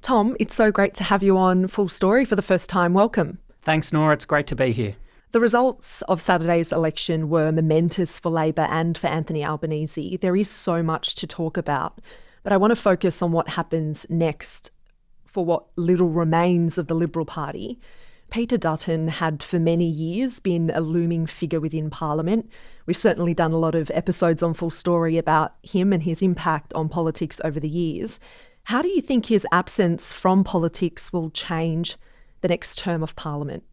Tom, it's so great to have you on Full Story for the first time. Welcome. Thanks, Nour. It's great to be here. The results of Saturday's election were momentous for Labor and for Anthony Albanese. There is so much to talk about, but I want to focus on what happens next for what little remains of the Liberal Party. Peter Dutton had for many years been a looming figure within Parliament. We've certainly done a lot of episodes on Full Story about him and his impact on politics over the years. How do you think his absence from politics will change the next term of Parliament?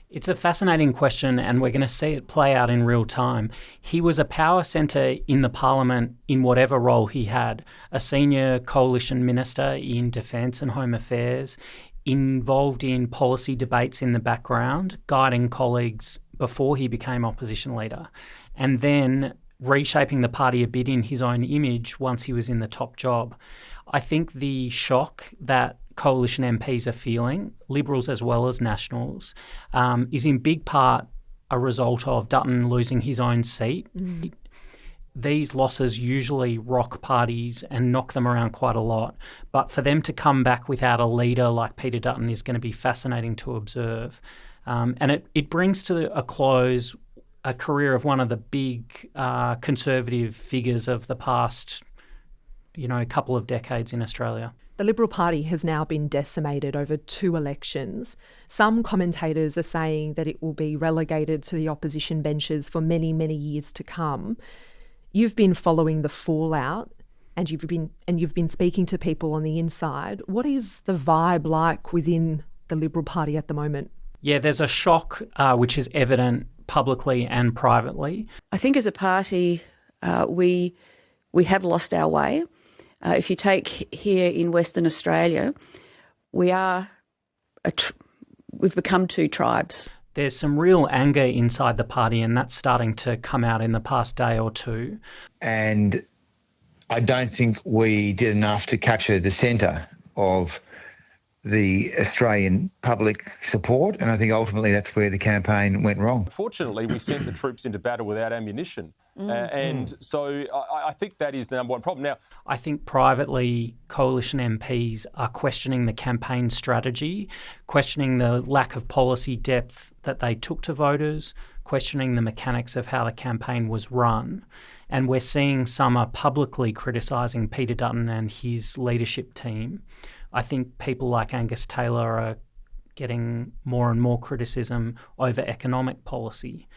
It's a fascinating question, and we're going to see it play out in real time. He was a power centre in the Parliament in whatever role he had, a senior coalition minister in Defence and Home Affairs, involved in policy debates in the background, guiding colleagues before he became opposition leader, and then reshaping the party a bit in his own image once he was in the top job. I think the shock that coalition MPs are feeling, Liberals as well as Nationals, is in big part a result of Dutton losing his own seat. These losses usually rock parties and knock them around quite a lot. But for them to come back without a leader like Peter Dutton is going to be fascinating to observe. And it brings to a close a career of one of the big conservative figures of the past, couple of decades in Australia. The Liberal Party has now been decimated over 2 elections. Some commentators are saying that it will be relegated to the opposition benches for many, many years to come. You've been following the fallout and you've been speaking to people on the inside. What is the vibe like within the Liberal Party at the moment? Yeah, there's a shock which is evident publicly and privately. I think as a party, we have lost our way. If you take here in Western Australia, we've become 2 tribes. There's some real anger inside the party, and that's starting to come out in the past day or two. And I don't think we did enough to capture the centre of the Australian public support, and I think ultimately that's where the campaign went wrong. Fortunately, we sent the troops into battle without ammunition. And so I think that is the number one problem. Now, I think privately coalition MPs are questioning the campaign strategy, questioning the lack of policy depth that they took to voters, questioning the mechanics of how the campaign was run. And we're seeing some are publicly criticising Peter Dutton and his leadership team. I think people like Angus Taylor are getting more and more criticism over economic policy.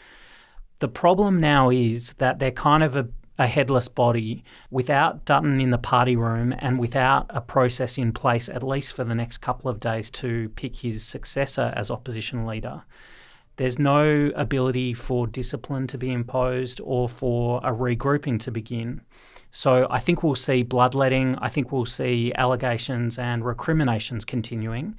The problem now is that they're kind of a headless body without Dutton in the party room and without a process in place, at least for the next couple of days, to pick his successor as opposition leader. There's no ability for discipline to be imposed or for a regrouping to begin. So I think we'll see bloodletting, I think we'll see allegations and recriminations continuing.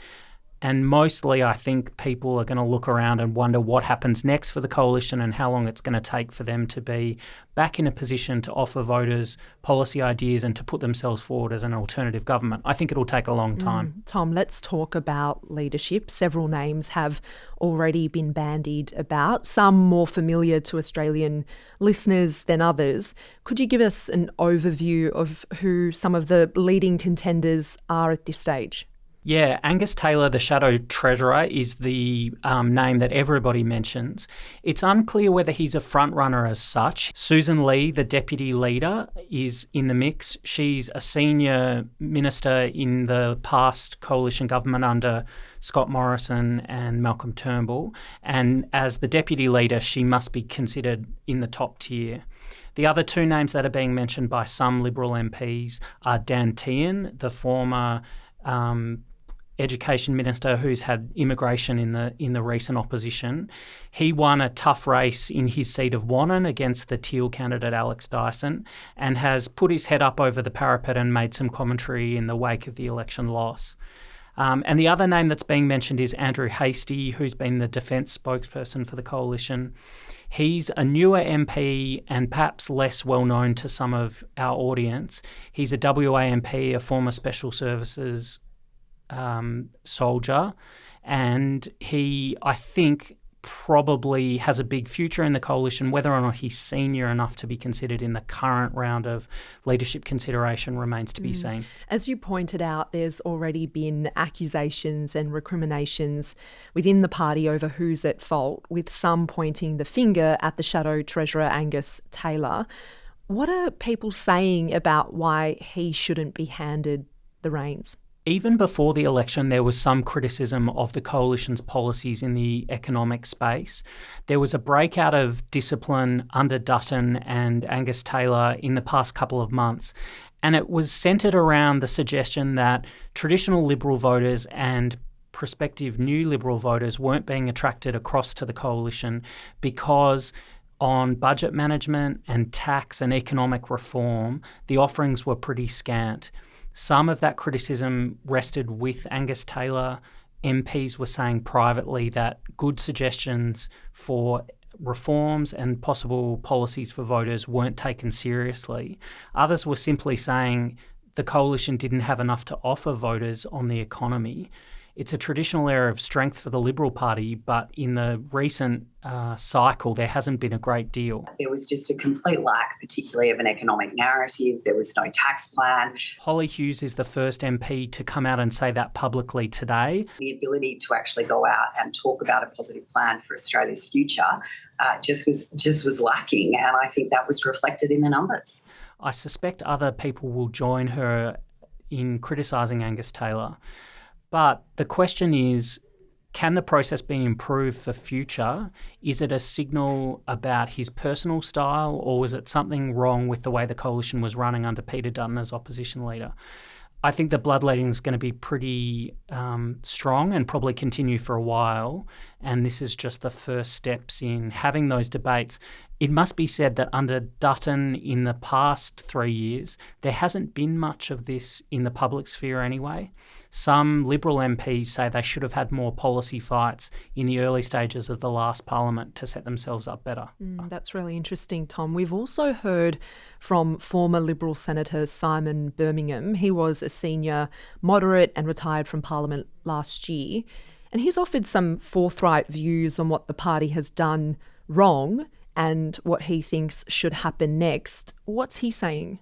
And mostly I think people are going to look around and wonder what happens next for the coalition and how long it's going to take for them to be back in a position to offer voters policy ideas and to put themselves forward as an alternative government. I think it'll take a long time. Tom, let's talk about leadership. Several names have already been bandied about, some more familiar to Australian listeners than others. Could you give us an overview of who some of the leading contenders are at this stage? Yeah, Angus Taylor, the Shadow Treasurer, is the name that everybody mentions. It's unclear whether he's a front-runner as such. Susan Lee, the Deputy Leader, is in the mix. She's a senior minister in the past coalition government under Scott Morrison and Malcolm Turnbull. And as the Deputy Leader, she must be considered in the top tier. The other 2 names that are being mentioned by some Liberal MPs are Dan Tehan, the former Education Minister who's had immigration in the recent opposition. He won a tough race in his seat of Wannon against the Teal candidate Alex Dyson and has put his head up over the parapet and made some commentary in the wake of the election loss. And the other name that's being mentioned is Andrew Hastie, who's been the defence spokesperson for the coalition. He's a newer MP and perhaps less well known to some of our audience. He's a WA MP, a former Special Services soldier, and he, I think, probably has a big future in the coalition. Whether or not he's senior enough to be considered in the current round of leadership consideration remains to be seen. As you pointed out, there's already been accusations and recriminations within the party over who's at fault, with some pointing the finger at the Shadow Treasurer Angus Taylor. What are people saying about why he shouldn't be handed the reins? Even before the election, there was some criticism of the coalition's policies in the economic space. There was a breakout of discipline under Dutton and Angus Taylor in the past couple of months, and it was centred around the suggestion that traditional Liberal voters and prospective new Liberal voters weren't being attracted across to the coalition because on budget management and tax and economic reform, the offerings were pretty scant. Some of that criticism rested with Angus Taylor. MPs were saying privately that good suggestions for reforms and possible policies for voters weren't taken seriously. Others were simply saying the coalition didn't have enough to offer voters on the economy. It's a traditional area of strength for the Liberal Party, but in the recent cycle, there hasn't been a great deal. There was just a complete lack, particularly of an economic narrative. There was no tax plan. Holly Hughes is the first MP to come out and say that publicly today. The ability to actually go out and talk about a positive plan for Australia's future just was lacking, and I think that was reflected in the numbers. I suspect other people will join her in criticising Angus Taylor. But the question is, can the process be improved for future? Is it a signal about his personal style, or was it something wrong with the way the coalition was running under Peter Dutton as opposition leader? I think the bloodletting is going to be pretty strong and probably continue for a while. And this is just the first steps in having those debates. It must be said that under Dutton in the past 3 years, there hasn't been much of this in the public sphere anyway. Some Liberal MPs say they should have had more policy fights in the early stages of the last parliament to set themselves up better. That's really interesting, Tom. We've also heard from former Liberal Senator Simon Birmingham. He was a senior moderate and retired from Parliament last year. And he's offered some forthright views on what the party has done wrong and what he thinks should happen next. What's he saying?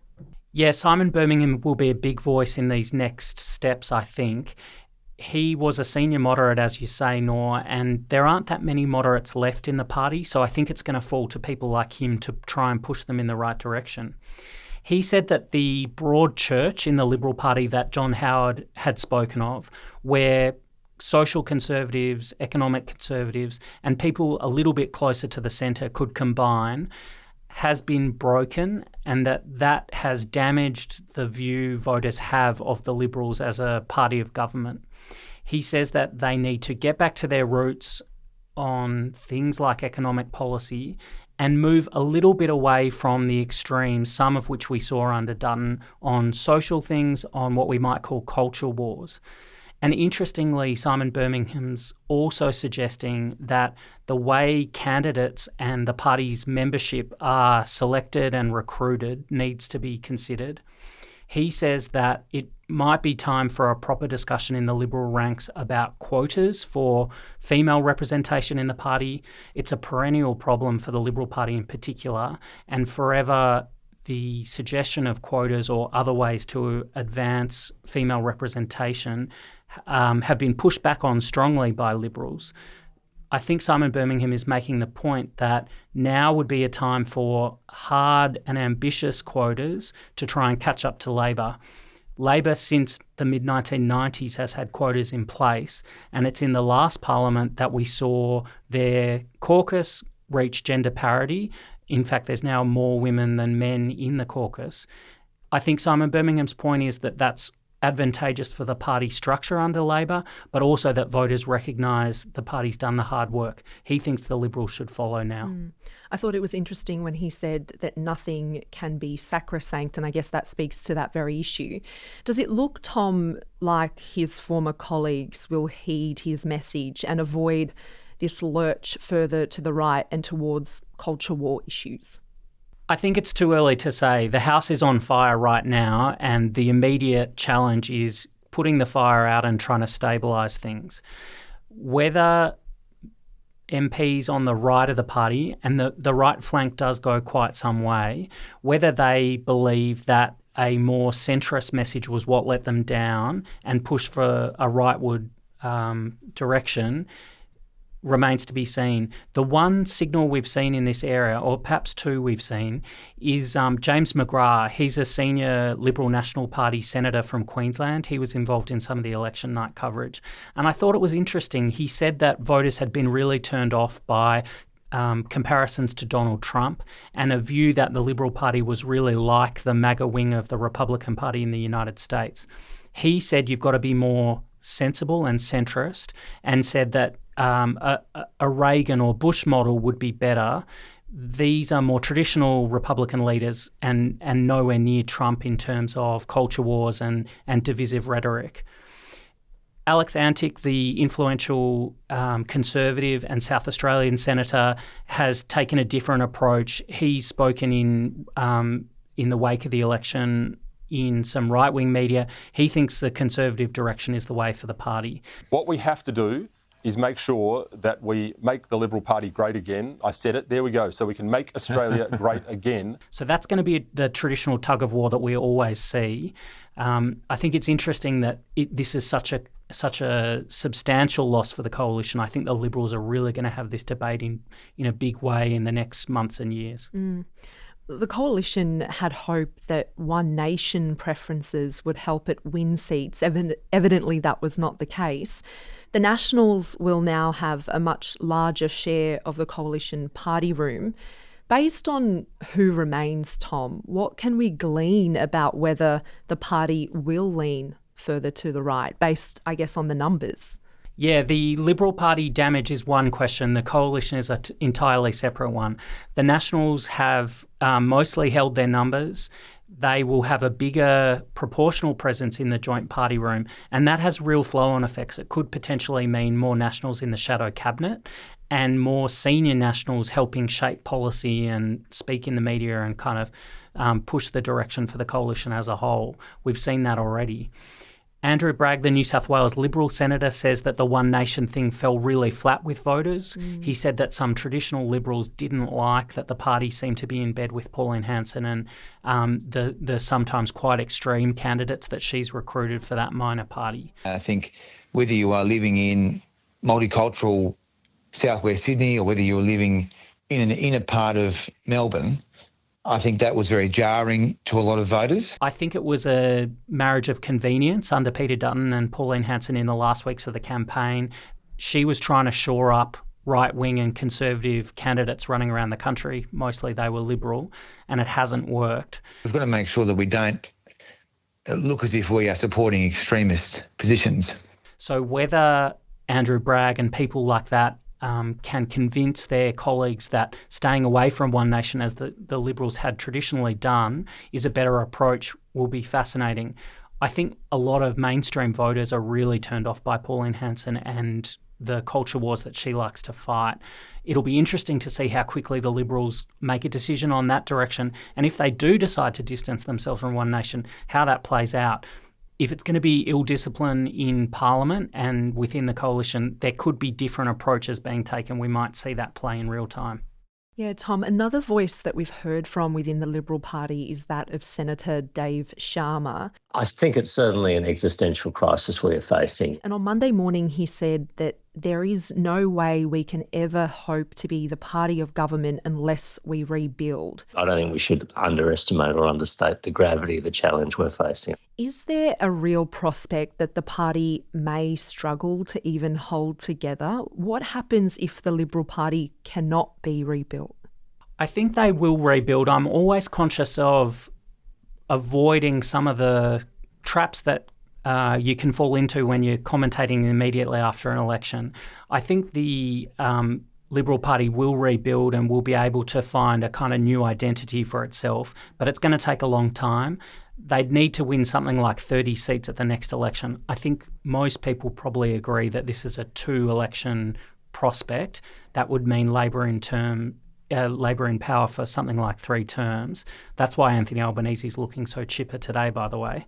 Yeah, Simon Birmingham will be a big voice in these next steps, I think. He was a senior moderate, as you say, Nour, and there aren't that many moderates left in the party, so I think it's going to fall to people like him to try and push them in the right direction. He said that the broad church in the Liberal Party that John Howard had spoken of, where social conservatives, economic conservatives, and people a little bit closer to the centre could combine, has been broken, and that has damaged the view voters have of the Liberals as a party of government. He says that they need to get back to their roots on things like economic policy and move a little bit away from the extremes, some of which we saw under Dutton, on social things, on what we might call culture wars. And interestingly, Simon Birmingham's also suggesting that the way candidates and the party's membership are selected and recruited needs to be considered. He says that it might be time for a proper discussion in the Liberal ranks about quotas for female representation in the party. It's a perennial problem for the Liberal Party in particular, and forever the suggestion of quotas or other ways to advance female representation have been pushed back on strongly by Liberals. I think Simon Birmingham is making the point that now would be a time for hard and ambitious quotas to try and catch up to Labor. Labor, since the mid-1990s, has had quotas in place, and it's in the last parliament that we saw their caucus reach gender parity. In fact, there's now more women than men in the caucus. I think Simon Birmingham's point is that that's advantageous for the party structure under Labor, but also that voters recognise the party's done the hard work. He thinks the Liberals should follow now. I thought it was interesting when he said that nothing can be sacrosanct, and I guess that speaks to that very issue. Does it look, Tom, like his former colleagues will heed his message and avoid this lurch further to the right and towards culture war issues? I think it's too early to say. The house is on fire right now, and the immediate challenge is putting the fire out and trying to stabilise things. Whether MPs on the right of the party, and the right flank does go quite some way, whether they believe that a more centrist message was what let them down and push for a rightward direction remains to be seen. The one signal we've seen in this area, or perhaps two we've seen, is James McGra. He's a senior Liberal National Party senator from Queensland. He was involved in some of the election night coverage. And I thought it was interesting. He said that voters had been really turned off by comparisons to Donald Trump and a view that the Liberal Party was really like the MAGA wing of the Republican Party in the United States. He said you've got to be more sensible and centrist, and said that a Reagan or Bush model would be better. These are more traditional Republican leaders and nowhere near Trump in terms of culture wars and divisive rhetoric. Alex Antic, the influential Conservative and South Australian senator, has taken a different approach. He's spoken in the wake of the election in some right-wing media. He thinks the Conservative direction is the way for the party. What we have to do is make sure that we make the Liberal Party great again. I said it, there we go. So we can make Australia great again. So that's going to be the traditional tug of war that we always see. I think it's interesting that this is such a substantial loss for the coalition. I think the Liberals are really going to have this debate in a big way in the next months and years. The coalition had hope that One Nation preferences would help it win seats. Evidently, that was not the case. The Nationals will now have a much larger share of the coalition party room. Based on who remains, Tom, what can we glean about whether the party will lean further to the right, based, I guess, on the numbers? Yeah, the Liberal Party damage is one question. The coalition is an entirely separate one. The Nationals have mostly held their numbers. They will have a bigger proportional presence in the joint party room, and that has real flow-on effects. It could potentially mean more Nationals in the shadow cabinet and more senior Nationals helping shape policy and speak in the media and kind of push the direction for the coalition as a whole. We've seen that already. Andrew Bragg, the New South Wales Liberal senator, says that the One Nation thing fell really flat with voters. He said that some traditional Liberals didn't like that the party seemed to be in bed with Pauline Hanson and the sometimes quite extreme candidates that she's recruited for that minor party. I think whether you are living in multicultural southwest Sydney or whether you are living in an inner part of Melbourne, I think that was very jarring to a lot of voters. I think it was a marriage of convenience under Peter Dutton and Pauline Hanson in the last weeks of the campaign. She was trying to shore up right-wing and conservative candidates running around the country. Mostly they were Liberal, and it hasn't worked. We've got to make sure that we don't look as if we are supporting extremist positions. So whether Andrew Bragg and people like that can convince their colleagues that staying away from One Nation, as the Liberals had traditionally done, is a better approach will be fascinating. I think a lot of mainstream voters are really turned off by Pauline Hanson and the culture wars that she likes to fight. It'll be interesting to see how quickly the Liberals make a decision on that direction, and if they do decide to distance themselves from One Nation, how that plays out. If it's going to be ill discipline in Parliament and within the coalition, there could be different approaches being taken. We might see that play in real time. Yeah, Tom, another voice that we've heard from within the Liberal Party is that of Senator Dave Sharma. I think it's certainly an existential crisis we're facing. And on Monday morning, he said that there is no way we can ever hope to be the party of government unless we rebuild. I don't think we should underestimate or understate the gravity of the challenge we're facing. Is there a real prospect that the party may struggle to even hold together? What happens if the Liberal Party cannot be rebuilt? I think they will rebuild. I'm always conscious of avoiding some of the traps that you can fall into when you're commentating immediately after an election. I think the Liberal Party will rebuild and will be able to find a kind of new identity for itself, but it's going to take a long time. They'd need to win something like 30 seats at the next election. I think most people probably agree that this is a 2-election prospect. That would mean Labor in power for something like 3 terms. That's why Anthony Albanese is looking so chipper today, by the way.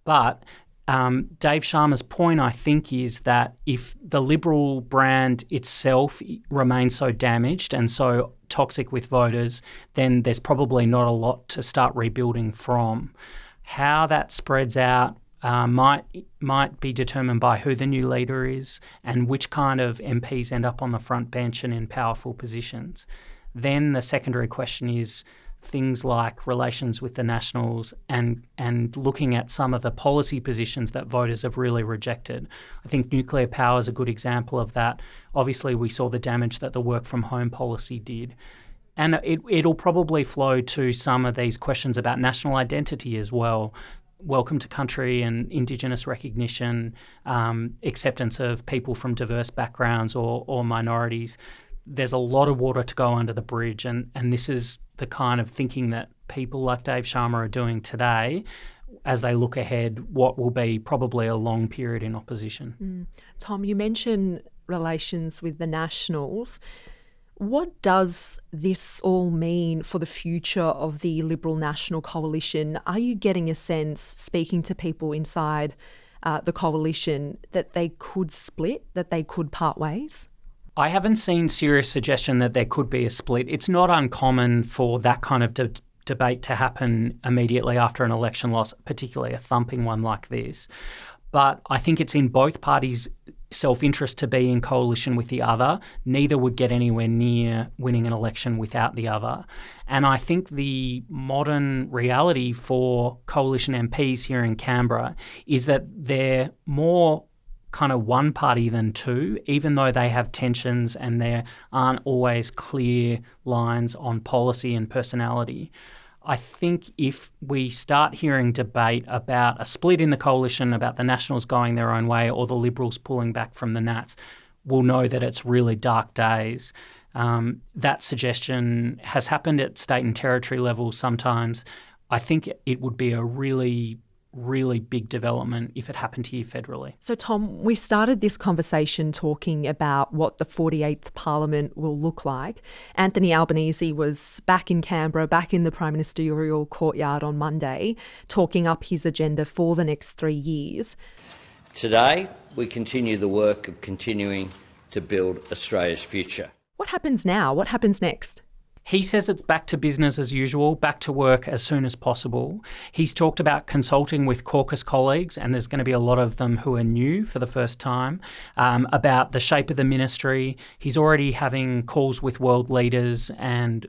But Dave Sharma's point, I think, is that if the Liberal brand itself remains so damaged and so toxic with voters, then there's probably not a lot to start rebuilding from. How that spreads out might be determined by who the new leader is and which kind of MPs end up on the front bench and in powerful positions. Then the secondary question is things like relations with the Nationals and looking at some of the policy positions that voters have really rejected. I think nuclear power is a good example of that. Obviously, we saw the damage that the work from home policy did. And it'll probably flow to some of these questions about national identity as well. Welcome to country and Indigenous recognition, acceptance of people from diverse backgrounds or minorities. There's a lot of water to go under the bridge, and this is the kind of thinking that people like Dave Sharma are doing today as they look ahead what will be probably a long period in opposition. Tom, you mentioned relations with the Nationals. What does this all mean for the future of the Liberal National Coalition? Are you getting a sense, speaking to people inside the coalition, that they could split, that they could part ways? I haven't seen serious suggestion that there could be a split. It's not uncommon for that kind of debate to happen immediately after an election loss, particularly a thumping one like this. But I think it's in both parties' self-interest to be in coalition with the other. Neither would get anywhere near winning an election without the other. And I think the modern reality for coalition MPs here in Canberra is that they're more kind of one party than two, even though they have tensions and there aren't always clear lines on policy and personality. I think if we start hearing debate about a split in the coalition, about the Nationals going their own way or the Liberals pulling back from the Nats, we'll know that it's really dark days. That suggestion has happened at state and territory levels sometimes. I think it would be a really big development if it happened here federally. So, Tom, we started this conversation talking about what the 48th Parliament will look like. Anthony Albanese was back in Canberra, back in the Prime Ministerial courtyard on Monday, talking up his agenda for the next 3 years. Today, we continue the work of continuing to build Australia's future. What happens now? What happens next? He says it's back to business as usual, back to work as soon as possible. He's talked about consulting with caucus colleagues, and there's going to be a lot of them who are new for the first time, about the shape of the ministry. He's already having calls with world leaders and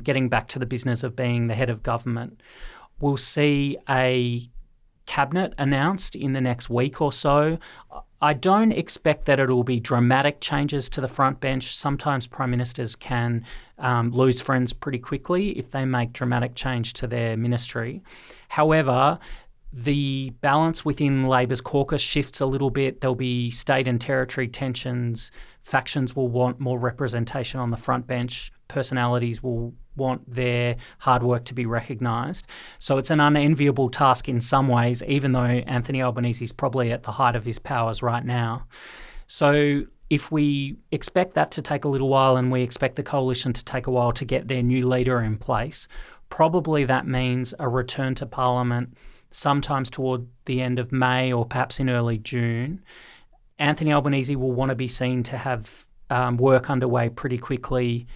getting back to the business of being the head of government. We'll see a cabinet announced in the next week or so. I don't expect that it'll be dramatic changes to the front bench. Sometimes prime ministers can lose friends pretty quickly if they make dramatic change to their ministry. However, the balance within Labor's caucus shifts a little bit. There'll be state and territory tensions. Factions will want more representation on the front bench. Personalities will want their hard work to be recognised. So it's an unenviable task in some ways, even though Anthony Albanese is probably at the height of his powers right now. So if we expect that to take a little while and we expect the coalition to take a while to get their new leader in place, probably that means a return to Parliament sometimes toward the end of May or perhaps in early June. Anthony Albanese will want to be seen to have work underway pretty quickly,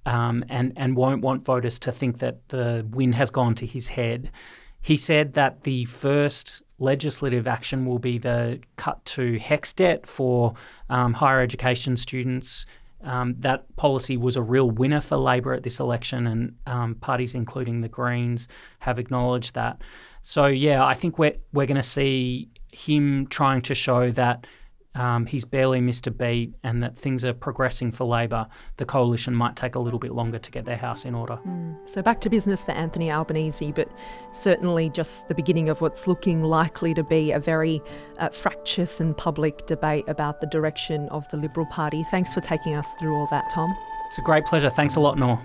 and won't want voters to think that the win has gone to his head. He said that the first legislative action will be the cut to HECS debt for higher education students. That policy was a real winner for Labor at this election, and parties including the Greens have acknowledged that. So, yeah, I think we're going to see him trying to show that he's barely missed a beat and that things are progressing for Labor. The coalition might take a little bit longer to get their house in order. So back to business for Anthony Albanese, but certainly just the beginning of what's looking likely to be a very fractious and public debate about the direction of the Liberal Party. Thanks for taking us through all that, Tom. It's a great pleasure. Thanks a lot, Nour.